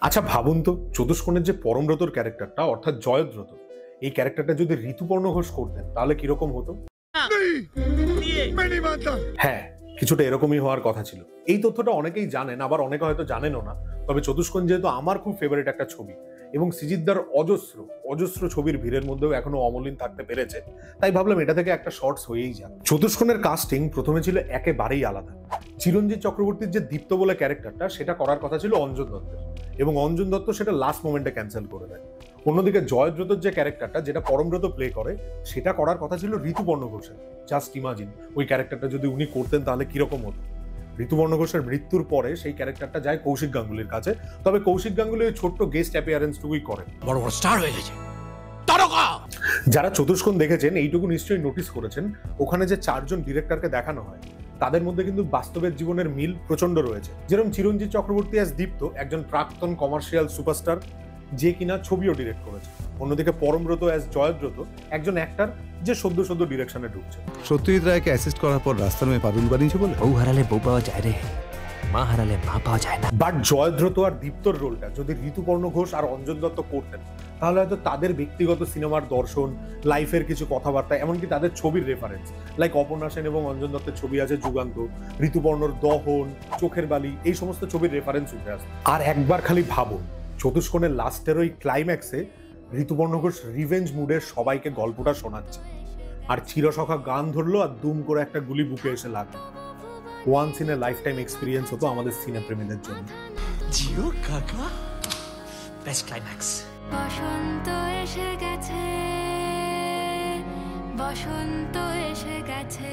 আচ্ছা ভাবুন তো, চতুষ্কোণের যে পরমব্রতর ক্যারেক্টারটা অর্থাৎ জয়দ্রত, এই ক্যারেক্টারটা যদি ঋতুপর্ণ ঘোষ করতেন তাহলে কিরকম হতো? হ্যাঁ, কিছুটা এরকমই হওয়ার কথা ছিল। এই তথ্যটা অনেকেই জানেন, আবার অনেকে হয়তো জানেনও না। তবে চতুষ্কোণ যেহেতু আমার খুব ফেভারিট একটা ছবি এবং সৃজিতদার অজস্র অজস্র ছবির ভিড়ের মধ্যেও এখনো অমলিন থাকতে পেরেছে, তাই ভাবলাম এটা থেকে একটা শর্টস হয়েই যাক। চতুষ্কোণের কাস্টিং প্রথমে ছিল একেবারেই আলাদা। চিরঞ্জিত চক্রবর্তীর যে দীপ্ত বলে ক্যারেক্টারটা, সেটা করার কথা ছিল অঞ্জন দত্তের, এবং অঞ্জন দত্ত সেটা লাস্ট মোমেন্টে ক্যান্সেল করে দেয়। অন্যদিকে জয়দ্রতর যে ক্যারেক্টারটা, যেটা পরমব্রত প্লে করে, সেটা করার কথা ছিল ঋতুপর্ণ ঘোষের। জাস্ট ইমাজিন ওই ক্যারেক্টারটা যদি উনি করতেন তাহলে কিরকম হতো। ঋতুপর্ণ ঘোষের মৃত্যুর পরে সেই ক্যারেক্টারটা যায় কৌশিক গাঙ্গুলির কাছে। তবে কৌশিক গাঙ্গুলি ওই ছোট্ট গেস্ট অ্যাপিয়ারেন্সটুকুই করেন। বড় বড় স্টার হয়ে গেছে তারকা। যারা চতুষ্কোণ দেখেছেন এইটুকু নিশ্চয়ই নোটিস করেছেন, ওখানে যে চারজন ডিরেক্টরকে দেখানো হয় তাদের মধ্যে কিন্তু বাস্তবের জীবনের মিল প্রচন্ড রয়েছে। যেরকম চিরঞ্জিত চক্রবর্তী অ্যাজ দীপ্ত, একজন প্রাক্তন কমার্শিয়াল সুপারস্টার যে কিনা ছবিও ডিরেক্ট করেছে। অন্যদিকে পরমব্রত অ্যাজ জয়দ্রত, একজন অ্যাক্টর যে সদ্য সদ্য ডিরেকশনে ঢুকছে। সত্যজিৎ রায়কে অ্যাসিস্ট করার পর রাস্তার মেয়ে পারুল বানিয়েছে বলে বউ হারালে বউ পাওয়া যায় রে, মা হারালে মা পাওয়া যায় না। বাট জয়দ্রত আর দীপ্তর রোলটা যদি ঋতুপর্ণ ঘোষ আর অঞ্জন দত্ত করতেন, তাহলে হয়তো তাদের ব্যক্তিগত সিনেমার দর্শন, লাইফের কিছু কথাবার্তা, এমনকি তাদের ছবির রেফারেন্স, লাইক অপর্ণা সেন এবং অঞ্জন দত্তের ছবি আছে যুগান্ত, ঋতুপর্ণর দহন, চোখের বালি, এই সমস্ত ছবির রেফারেন্স উঠে আসে। আর একবার খালি ভাবুন, চতুষ্কোণের লাস্টের ওই ক্লাইম্যাক্সে ঋতুপর্ণ ঘোষ রিভেঞ্জ মুডে সবাইকে গল্পটা শোনাচ্ছে, আর চিরসখা গান ধরলো আর দুম করে একটা গুলি বুকে এসে লাগলো। Once in a lifetime experience হতো আমাদের সিনেপ্রেমীদের জন্য। জিও কাকা, বেস্ট ক্লাইম্যাক্স। বসন্ত এসে গেছে, বসন্ত এসে গেছে।